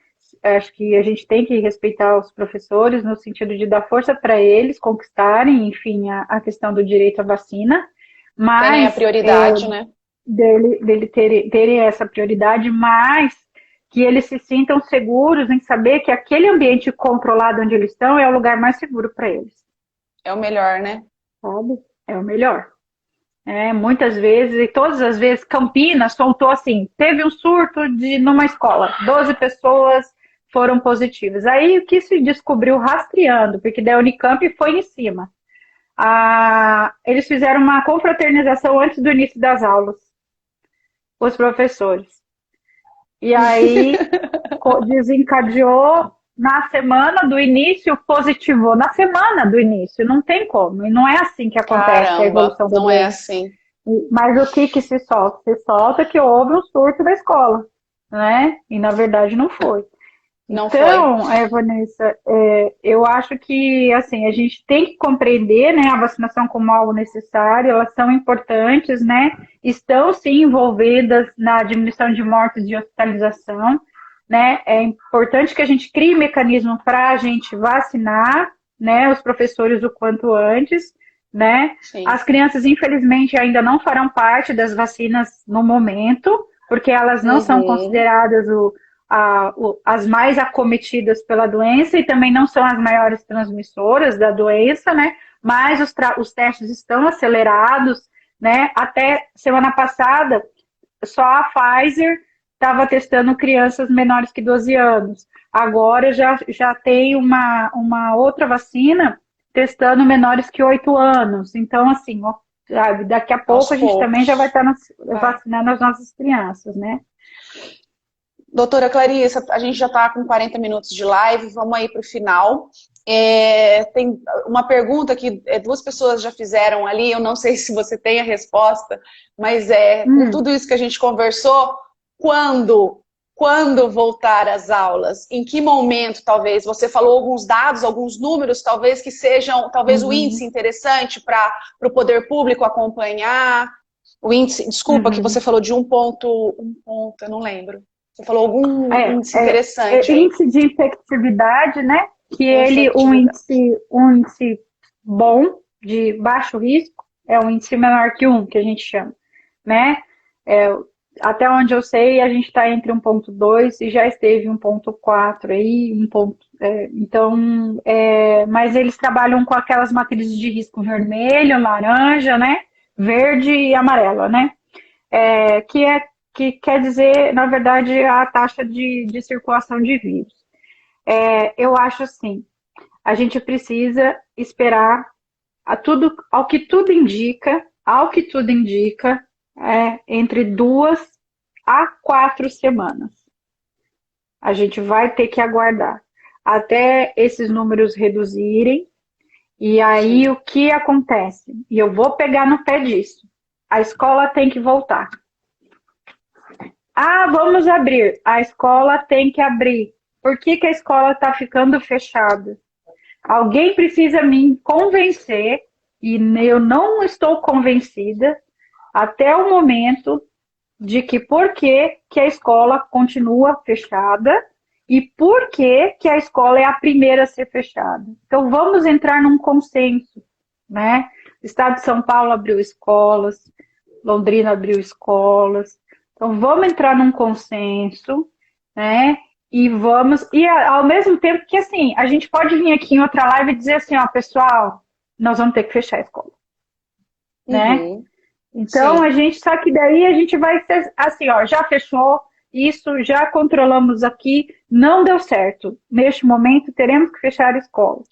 acho que a gente tem que respeitar os professores no sentido de dar força para eles conquistarem, enfim, a questão do direito à vacina, Terem a mas prioridade, né? dele terem essa prioridade, mas que eles se sintam seguros em saber que aquele ambiente controlado onde eles estão é o lugar mais seguro para eles, É o melhor, né? sabe? É o melhor. Muitas vezes, e todas as vezes, Campinas soltou assim, teve um surto numa escola, 12 pessoas foram positivas. Aí o que se descobriu rastreando, porque da Unicamp foi em cima. eles fizeram uma confraternização antes do início das aulas, os professores. E aí desencadeou na semana do início, positivou na semana do início, não tem como. E não é assim que acontece a evolução da não é doença. assim. Mas o que se solta? Se solta que houve um surto da escola, né? E na verdade não foi. Não Então, foi. Vanessa, eu acho que assim, a gente tem que compreender, né, a vacinação como algo necessário, elas são importantes, né? Estão sim envolvidas na diminuição de mortes e de hospitalização, né? É importante que a gente crie mecanismo para a gente vacinar, né, os professores o quanto antes, né? Sim. As crianças, infelizmente, ainda não farão parte das vacinas no momento, porque elas não são consideradas as mais acometidas pela doença e também não são as maiores transmissoras da doença, né? Mas os testes estão acelerados, né? Até semana passada, só a Pfizer estava testando crianças menores que 12 anos. Agora já tem uma outra vacina testando menores que 8 anos. Então, assim, daqui a pouco a gente também já vai estar vacinando as nossas crianças, né? Doutora Clarissa, a gente já está com 40 minutos de live, vamos aí para o final. Tem uma pergunta que duas pessoas já fizeram ali, eu não sei se você tem a resposta, mas com tudo isso que a gente conversou, quando voltar às aulas? Em que momento, talvez? Você falou alguns dados, alguns números, talvez que sejam, talvez o índice interessante para o poder público acompanhar. O índice, desculpa, que você falou de um ponto, eu não lembro. Você falou algum índice interessante. Índice de infectividade, né? Que um índice bom, de baixo risco, é um índice menor que 1, que a gente chama, né? Até onde eu sei, a gente está entre 1,2 e já esteve 1,4 aí, então, mas eles trabalham com aquelas matrizes de risco vermelho, laranja, né? Verde e amarela, né? Que quer dizer, na verdade, a taxa de circulação de vírus. Eu acho assim, a gente precisa esperar ao que tudo indica, entre 2 a 4 semanas. A gente vai ter que aguardar até esses números reduzirem, e aí o que acontece? E eu vou pegar no pé disso. A escola tem que voltar. Vamos abrir. A escola tem que abrir. Por que a escola está ficando fechada? Alguém precisa me convencer, e eu não estou convencida até o momento de que por que a escola continua fechada e por que a escola é a primeira a ser fechada. Então vamos entrar num consenso, né? O Estado de São Paulo abriu escolas, Londrina abriu escolas. Então, vamos entrar num consenso, né? E ao mesmo tempo que, assim, a gente pode vir aqui em outra live e dizer assim, ó, pessoal, nós vamos ter que fechar a escola, né? Então, só que daí a gente vai ser assim, ó, já fechou isso, já controlamos aqui, não deu certo. Neste momento, teremos que fechar a escola.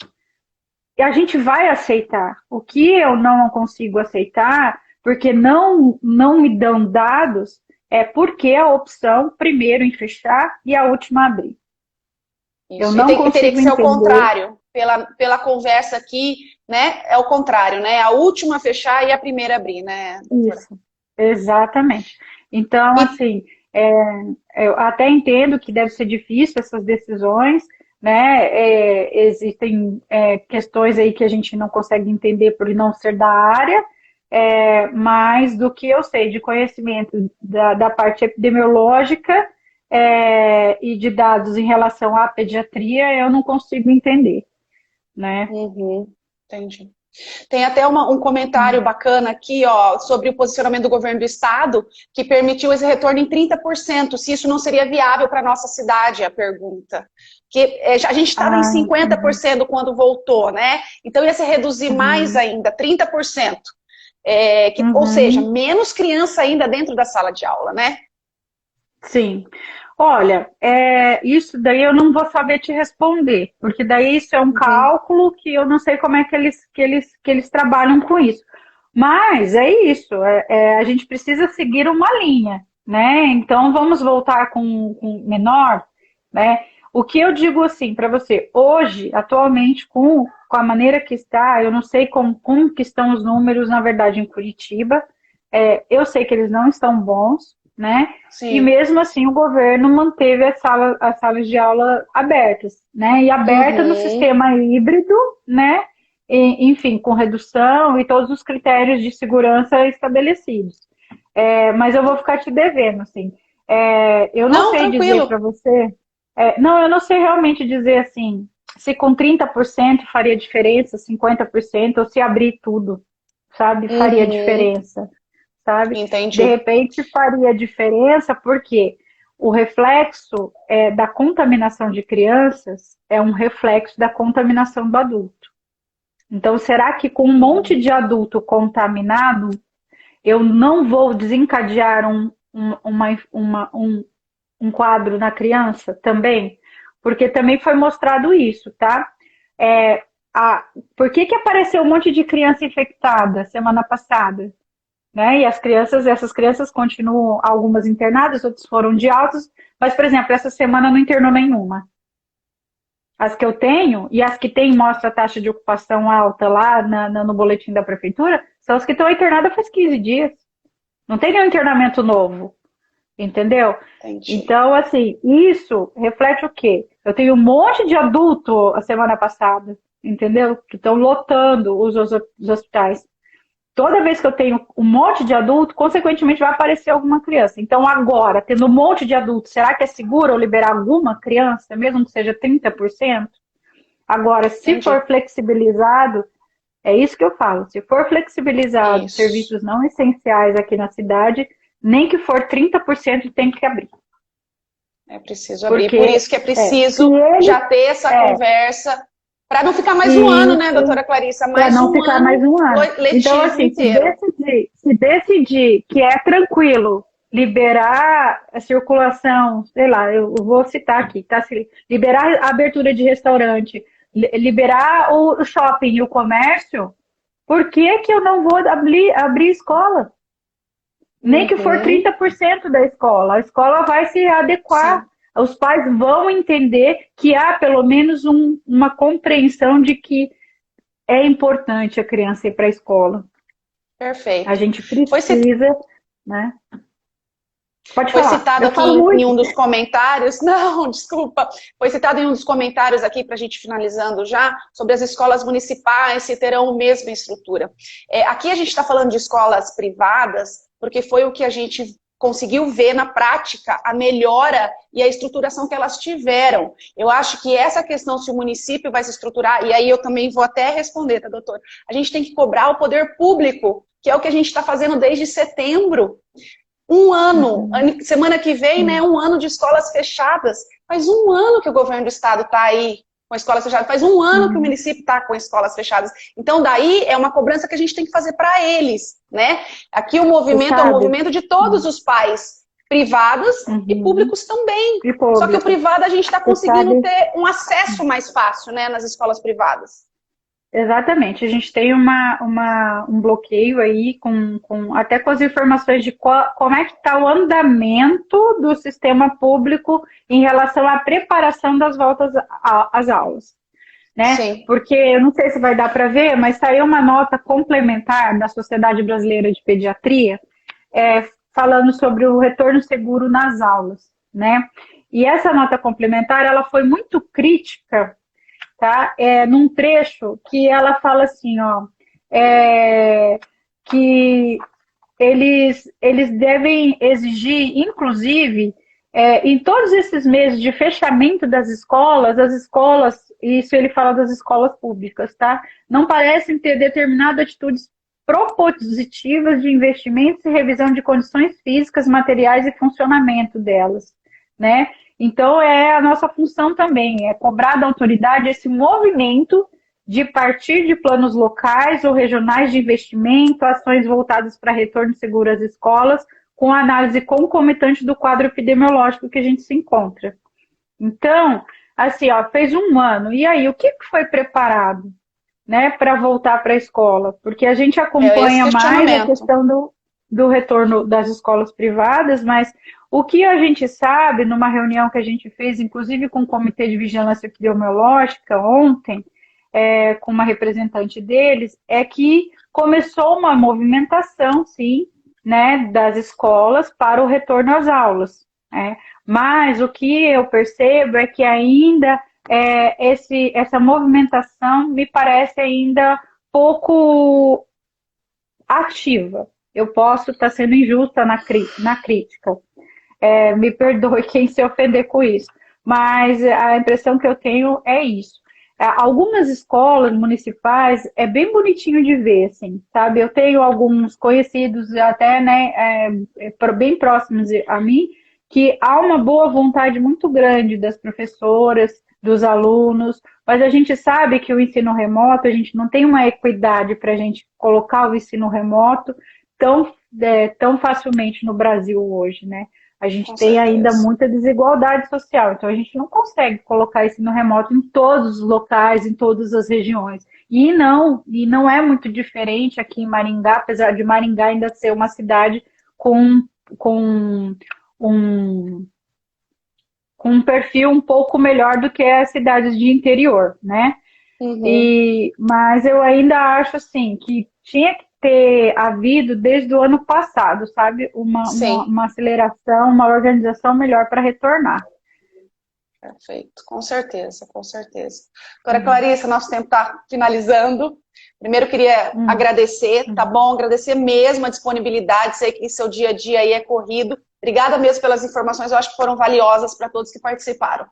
E a gente vai aceitar. O que eu não consigo aceitar, porque não me dão dados, porque a opção primeiro em fechar e a última abrir. Isso. Eu não consigo teria que ser entender. O contrário. Pela conversa aqui, né? É o contrário, né? A última fechar e a primeira abrir, né? Isso, exatamente. Então, assim, eu até entendo que deve ser difícil essas decisões, né? Existem questões aí que a gente não consegue entender por não ser da área, mas do que eu sei de conhecimento da parte epidemiológica e de dados em relação à pediatria, eu não consigo entender, né? Entendi. Tem até um comentário bacana aqui, ó, sobre o posicionamento do governo do estado, que permitiu esse retorno em 30%, se isso não seria viável para a nossa cidade, a pergunta. Que a gente estava em 50% quando voltou, né? Então ia se reduzir mais ainda, 30%. Ou seja, menos criança ainda dentro da sala de aula, né? Sim. Olha, isso daí eu não vou saber te responder, porque daí isso é um Uhum. cálculo que eu não sei como é que eles trabalham com isso. Mas é isso, a gente precisa seguir uma linha, né? Então vamos voltar com menor, né? O que eu digo assim para você, hoje, atualmente, com a maneira que está, eu não sei como que estão os números, na verdade, em Curitiba. Eu sei que eles não estão bons, né? E Sim. mesmo assim o governo manteve as salas de aula abertas, né? E aberta no Uhum. sistema híbrido, né? Enfim, com redução e todos os critérios de segurança estabelecidos. Mas eu vou ficar te devendo, assim. Eu não Não, sei dizer para tranquilo. você. Não, eu não sei realmente dizer assim, se com 30% faria diferença, 50%, ou se abrir tudo, sabe? Faria Uhum. diferença, sabe? De Entendi. repente faria diferença porque o reflexo da contaminação de crianças é um reflexo da contaminação do adulto. Então, será que com um monte de adulto contaminado, eu não vou desencadear um quadro na criança também? Porque também foi mostrado isso, tá? É, por que apareceu um monte de criança infectada semana passada? Né? E essas crianças continuam, algumas internadas, outras foram de altos, mas, por exemplo, essa semana não internou nenhuma. As que eu tenho, e as que tem mostra a taxa de ocupação alta lá no boletim da prefeitura, são as que estão internadas faz 15 dias. Não tem nenhum internamento novo, entendeu? Entendi. Então, assim, isso reflete o quê? Eu tenho um monte de adulto a semana passada, entendeu? Que estão lotando os hospitais. Toda vez que eu tenho um monte de adulto, consequentemente vai aparecer alguma criança. Então, agora, tendo um monte de adulto, será que é seguro eu liberar alguma criança, mesmo que seja 30%? Agora, se Entendi. for flexibilizado, é isso que eu falo, se for flexibilizado Isso. serviços não essenciais aqui na cidade, nem que for 30% tem que abrir. É preciso abrir. Por Porque isso que é se preciso eles. já ter essa É, conversa, para não ficar mais um ano, né, isso, doutora Clarissa? para Mais não um ficar mais ano um ano. Então, letivo assim, inteiro. se decidir que é tranquilo liberar a circulação, sei lá, eu vou citar aqui, tá? Liberar a abertura de restaurante, liberar o shopping e o comércio, por que que eu não vou abrir escola? Nem que for Uhum. 30% da escola. A escola vai se adequar. Sim, Os pais vão entender que há pelo menos uma compreensão de que é importante a criança ir para a escola. A perfeito. gente Foi, ci- precisa, né? Pode Foi falar. citado Eu aqui falo em muito. um dos comentários, não, desculpa, foi citado em um dos comentários aqui, para a gente finalizando já, sobre as escolas municipais, se terão a mesma estrutura. Aqui a gente está falando de escolas privadas, porque foi o que a gente conseguiu ver na prática, a melhora e a estruturação que elas tiveram. Eu acho que essa questão, se o município vai se estruturar, e aí eu também vou até responder, tá, doutor? A gente tem que cobrar o poder público, que é o que a gente está fazendo desde setembro. Um ano, Uhum, semana que vem, né, sim. um ano de escolas fechadas. Faz um ano que o governo do estado está aí com escolas fechadas, faz um ano que o Uhum, município está com escolas fechadas. Então, daí é uma cobrança que a gente tem que fazer para eles, né? Aqui o você movimento é um sabe? movimento de todos os pais, privados e Uhum, públicos também. e Só que o público. privado a gente está Você conseguindo sabe? ter um acesso mais fácil, né, nas escolas privadas. Exatamente, a gente tem um bloqueio aí até com as informações de como é que está o andamento do sistema público em relação à preparação das voltas às aulas, né? Sim. Porque eu não sei se vai dar para ver, mas saiu uma nota complementar da Sociedade Brasileira de Pediatria, falando sobre o retorno seguro nas aulas, né? E essa nota complementar, ela foi muito crítica, tá? Num trecho que ela fala assim, ó, que eles devem exigir, inclusive, em todos esses meses de fechamento das escolas, as escolas, isso ele fala das escolas públicas, tá? Não parecem ter determinado atitudes propositivas de investimentos e revisão de condições físicas, materiais e funcionamento delas, né? Então, é a nossa função também, é cobrar da autoridade esse movimento de partir de planos locais ou regionais de investimento, ações voltadas para retorno seguro às escolas, com a análise concomitante do quadro epidemiológico que a gente se encontra. Então, assim, ó, fez um ano, e aí, o que foi preparado, né, para voltar para a escola? Porque a gente É esse acompanha mais a questionamento. questão do retorno das escolas privadas, mas o que a gente sabe, numa reunião que a gente fez, inclusive com o Comitê de Vigilância Epidemiológica ontem, com uma representante deles, é que começou uma movimentação, sim, né, das escolas para o retorno às aulas, né? Mas o que eu percebo é que ainda essa movimentação me parece ainda pouco ativa. Eu posso estar sendo injusta na crítica. Me perdoe quem se ofender com isso. Mas a impressão que eu tenho é isso. Algumas escolas municipais é bem bonitinho de ver, assim, sabe? Eu tenho alguns conhecidos até, né, bem próximos a mim, que há uma boa vontade muito grande das professoras, dos alunos, mas a gente sabe que o ensino remoto, a gente não tem uma equidade para a gente colocar o ensino remoto tão facilmente no Brasil hoje, né? A gente Com tem ainda certeza. muita desigualdade social, então a gente não consegue colocar ensino remoto em todos os locais, em todas as regiões. E não é muito diferente aqui em Maringá, apesar de Maringá ainda ser uma cidade com, com um, com um perfil um pouco melhor do que as cidades de interior, né? Uhum. Mas eu ainda acho assim que tinha que ter havido desde o ano passado, sabe? Sim, Uma aceleração, uma organização melhor para retornar. perfeito. Com certeza, com certeza. Doutora Clarissa, nosso tempo está finalizando. Primeiro, queria Hum, agradecer, tá hum. bom? Agradecer mesmo a disponibilidade. Sei que seu dia a dia aí é corrido. Obrigada mesmo pelas informações, eu acho que foram valiosas para todos que participaram.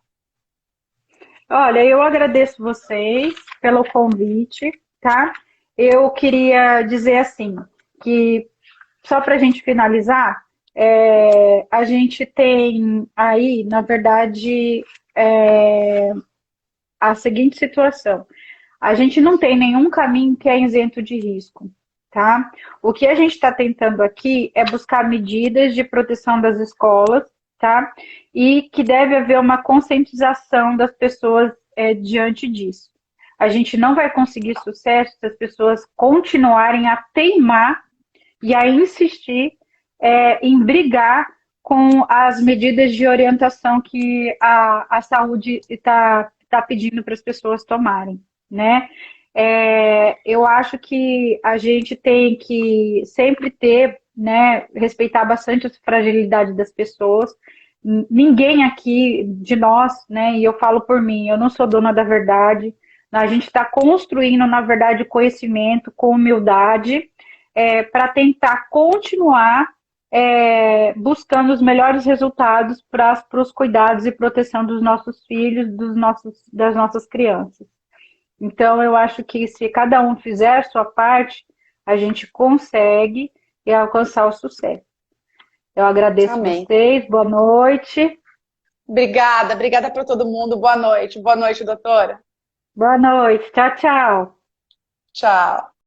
Olha, eu agradeço vocês pelo convite, tá? Eu queria dizer assim, que só para a gente finalizar, a gente tem aí, na verdade, é, a seguinte situação. A gente não tem nenhum caminho que é isento de risco, tá? O que a gente está tentando aqui é buscar medidas de proteção das escolas, tá? E que deve haver uma conscientização das pessoas diante disso. A gente não vai conseguir sucesso se as pessoas continuarem a teimar e a insistir em brigar com as medidas de orientação que a saúde está pedindo para as pessoas tomarem, né? Eu acho que a gente tem que sempre ter, né, respeitar bastante a fragilidade das pessoas. Ninguém aqui de nós, né, e eu falo por mim, eu não sou dona da verdade. A gente está construindo, na verdade, conhecimento com humildade para tentar continuar buscando os melhores resultados para os cuidados e proteção dos nossos filhos, das nossas crianças. Então, eu acho que se cada um fizer a sua parte, a gente consegue alcançar o sucesso. Eu agradeço Amém. vocês, boa noite. Obrigada, obrigada para todo mundo. Boa noite. Boa noite, doutora. Boa noite, tchau, tchau. Tchau.